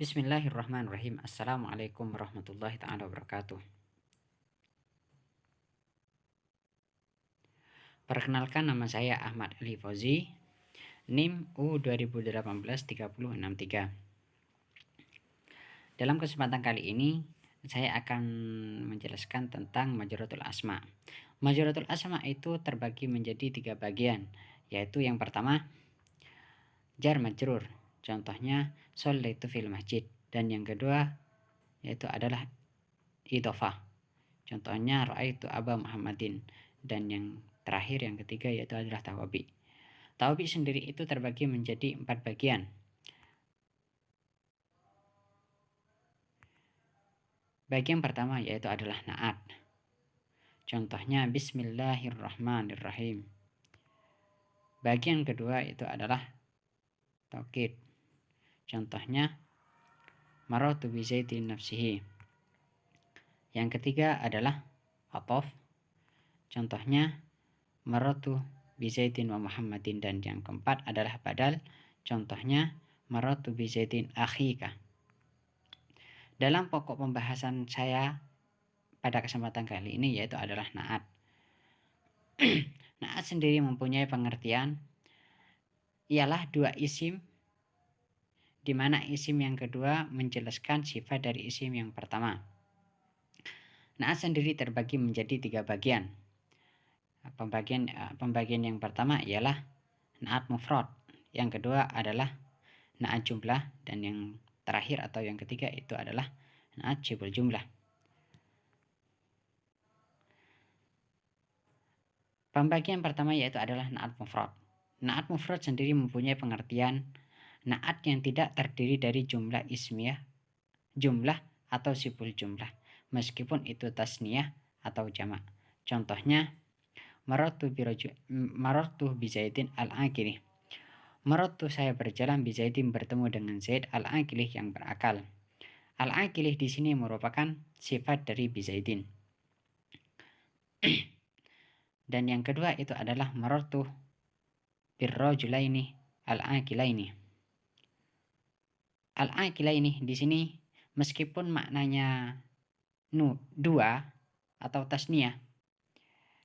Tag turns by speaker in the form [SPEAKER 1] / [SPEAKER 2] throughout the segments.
[SPEAKER 1] Bismillahirrahmanirrahim. Assalamualaikum warahmatullahi ta'ala wabarakatuh. Perkenalkan, nama saya Ahmad Ali Fauzi, NIM U 2018-3063. Dalam kesempatan kali ini saya akan menjelaskan tentang Majruratul Asma. Majruratul Asma itu terbagi menjadi 3 bagian, yaitu yang pertama jar majrur, contohnya shallaitu fil masjid, dan yang kedua yaitu adalah idhofah, contohnya ra'aitu Aba Muhammadin, dan yang terakhir yang ketiga yaitu adalah tawabi. Tawabi sendiri itu terbagi menjadi 4 bagian. Bagian pertama yaitu adalah na'at, contohnya Bismillahirrahmanirrahim. Bagian kedua itu adalah taukid, contohnya marartu bi Zaidin nafsihi. Yang ketiga adalah ataf, contohnya marartu bi Zaidin wa Muhammadin, dan yang keempat adalah badal, contohnya marartu bi Zaidin akhika. Dalam pokok pembahasan saya pada kesempatan kali ini yaitu adalah na'at. Na'at sendiri mempunyai pengertian ialah 2 isim, di mana isim yang kedua menjelaskan sifat dari isim yang pertama. Na'at sendiri terbagi menjadi 3 bagian. Pembagian yang pertama ialah na'at mufrad, yang kedua adalah na'at jumlah, dan yang terakhir atau yang ketiga itu adalah na'at syibul jumlah. Pembagian pertama yaitu adalah na'at mufrad. Na'at mufrad sendiri mempunyai pengertian na'at yang tidak terdiri dari jumlah ismiyah, jumlah atau sibul jumlah, meskipun itu tasniyah atau jamak. Contohnya marartu bi Zaidin al-aqilih. Marartu, saya berjalan, bi Zaidin, bertemu dengan Zaid, al-aqilih, yang berakal. Al-aqilih di sini merupakan sifat dari bi Zaidin. Dan yang kedua itu adalah marartu birrajulaini al-aqilaini. Al-aqilaini di sini meskipun maknanya dua atau tasniyah,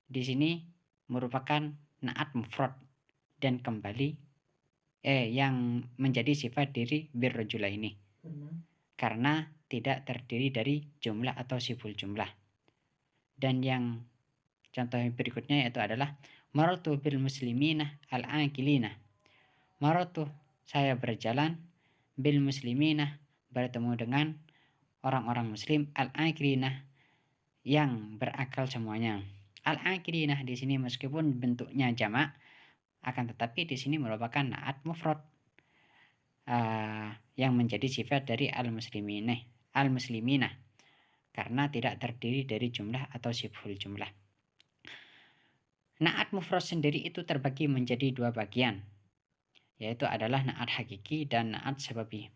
[SPEAKER 1] di sini merupakan na'at mufrad dan kembali yang menjadi sifat dari birrajulaini karena tidak terdiri dari jumlah atau sibul jumlah. Dan yang contoh berikutnya yaitu adalah marartu bil muslimina al-aqilina. Marartu, saya berjalan, bil muslimina, bertemu dengan orang-orang muslim, al-aqilina, yang berakal semuanya. Al-aqilina di sini meskipun bentuknya jamak, akan tetapi di sini merupakan na'at mufrad yang menjadi sifat dari al-muslimina karena tidak terdiri dari jumlah atau sibul jumlah. Na'at mufrad sendiri itu terbagi menjadi 2 bagian, yaitu adalah na'at hakiki dan na'at sababi.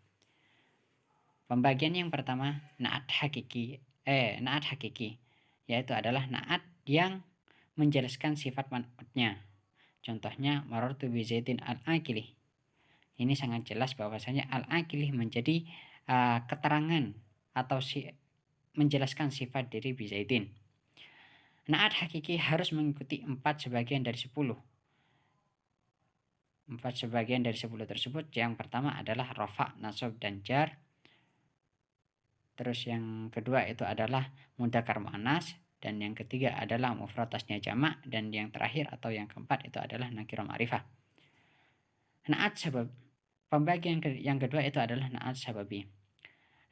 [SPEAKER 1] Pembagian yang pertama na'at hakiki, yaitu adalah na'at yang menjelaskan sifat man'utnya. Contohnya marartu bi Zaidin al-aqilih. Ini sangat jelas bahwasanya al-aqilih menjadi keterangan atau menjelaskan sifat dari bi Zaidin. Na'at hakiki harus mengikuti 4 sebagian dari 10. 4 sebagian dari 10 tersebut, yang pertama adalah rafa, nasab, dan jar. Terus yang kedua itu adalah mudzakkar muannas, dan yang ketiga adalah mufrad tasnya jamak, dan yang terakhir atau yang keempat itu adalah nakirah ma'rifah. Na'at sabab, pembagian yang kedua itu adalah na'at sababi.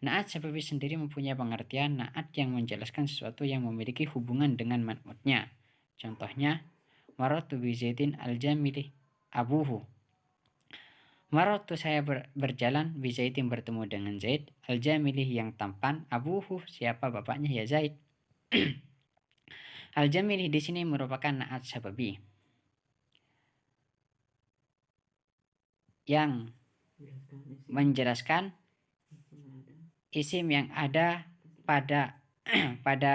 [SPEAKER 1] Na'at sababi sendiri mempunyai pengertian na'at yang menjelaskan sesuatu yang memiliki hubungan dengan man'utnya. Contohnya marartu bi Zaidin al-jamili abuhu. Marartu, saya berjalan, bi Zaidin, bertemu dengan Zaid, al-jamili, yang tampan, abuhu, siapa bapaknya, ya Zaid. Al-jamili di sini merupakan na'at sababi yang menjelaskan isim yang ada pada pada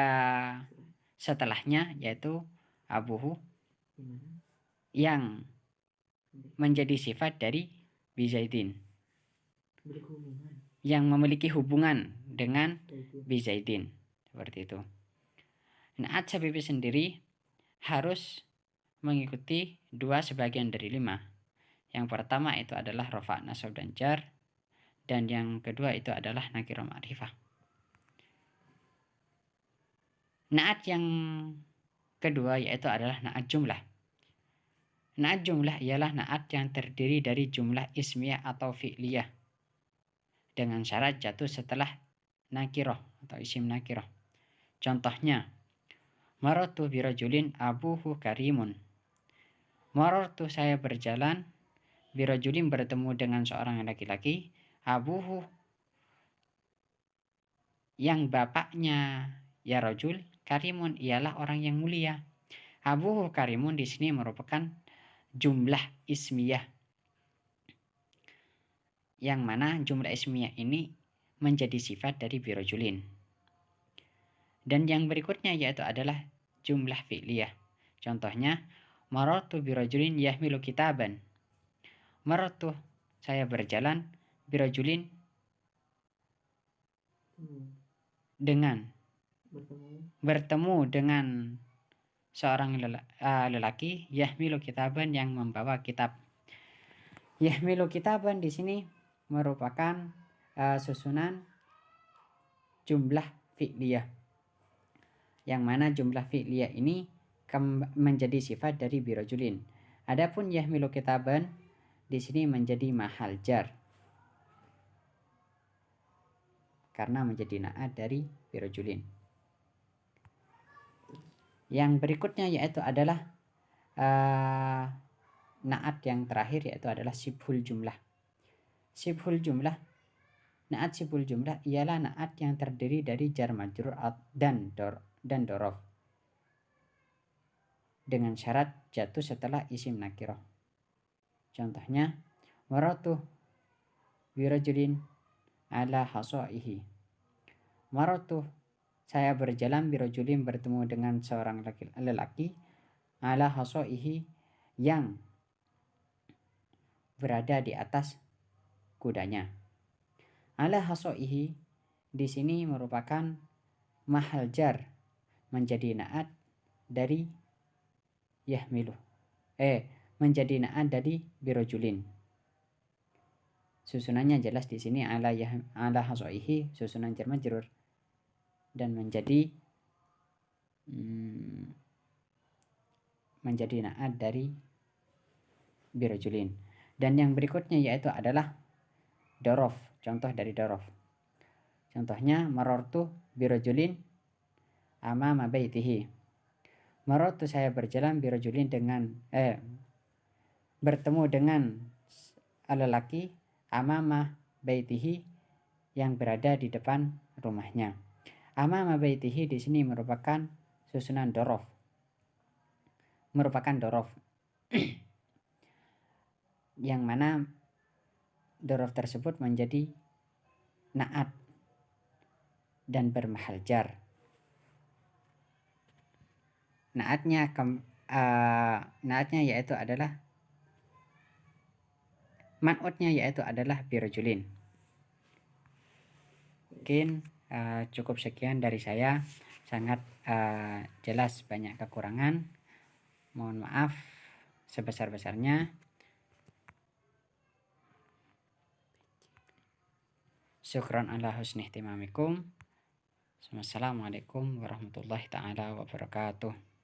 [SPEAKER 1] setelahnya, yaitu abuhu, yang menjadi sifat dari bi Zaidin. yang memiliki hubungan dengan bizaidin, seperti itu. Naat sabibi sendiri harus mengikuti 2 sebagian dari 5. Yang pertama itu adalah rofa, nasab, dan jar, dan yang kedua itu adalah nakirah ma'rifah. Naat yang kedua yaitu adalah naat jumlah. Naat jumlah ialah naat yang terdiri dari jumlah ismiyah atau fi'liyah dengan syarat jatuh setelah nakirah atau isim nakirah. Contohnya, marartu birajulin abuhu karimun. Marartu, saya berjalan, birajulin, bertemu dengan seorang laki-laki, abuhu, yang bapaknya ya rajul, karimun, ialah orang yang mulia. Abuhu karimun di sini merupakan jumlah ismiyah, yang mana jumlah ismiyah ini menjadi sifat dari birajulin. Dan yang berikutnya yaitu adalah jumlah fi'liyah. Contohnya, marartu birajulin yahmilu kitaban. Marartu, saya berjalan, birajulin, dengan bertemu dengan seorang lelaki, yahmilu kitaban, yang membawa kitab. Yahmilu kitaban di sini merupakan susunan jumlah fi'liyah, yang mana jumlah fi'liyah ini menjadi sifat dari birajulin. Adapun yahmilu kitaban di sini menjadi mahal jar karena menjadi naat dari birajulin. Yang berikutnya yaitu adalah naat yang terakhir yaitu adalah sibhul jumlah. Sibhul jumlah, naat sibhul jumlah ialah naat yang terdiri dari jar majrur dan dorof dengan syarat jatuh setelah isim nakirah. Contohnya, marartu birajulin ala hasaihi. Marartu, saya berjalan, birajulin, bertemu dengan seorang lelaki, ala hasaihi, yang berada di atas kudanya. Ala hasaihi di sini merupakan mahal jar menjadi naat dari yahmilu. Menjadi naat dari birajulin. Susunannya jelas di sini ala hasaihi, susunan jar majrur, dan menjadi naat dari birajulin. Dan yang berikutnya yaitu adalah dorof, contoh dari dorof. Contohnya, marartu birajulin amama baitihi. Marartu, saya berjalan, birajulin, dengan bertemu dengan lelaki, amama baitihi, yang berada di depan rumahnya. Amama baitihi di sini merupakan susunan dorof, yang mana dorof tersebut menjadi naat dan bermahal jar. Naatnya yaitu adalah man'utnya yaitu adalah birajulin. Mungkin cukup sekian dari saya, sangat jelas, banyak kekurangan, mohon maaf sebesar-besarnya. Syukran ala husni ihtimamikum. Wassalamualaikum warahmatullahi ta'ala wabarakatuh.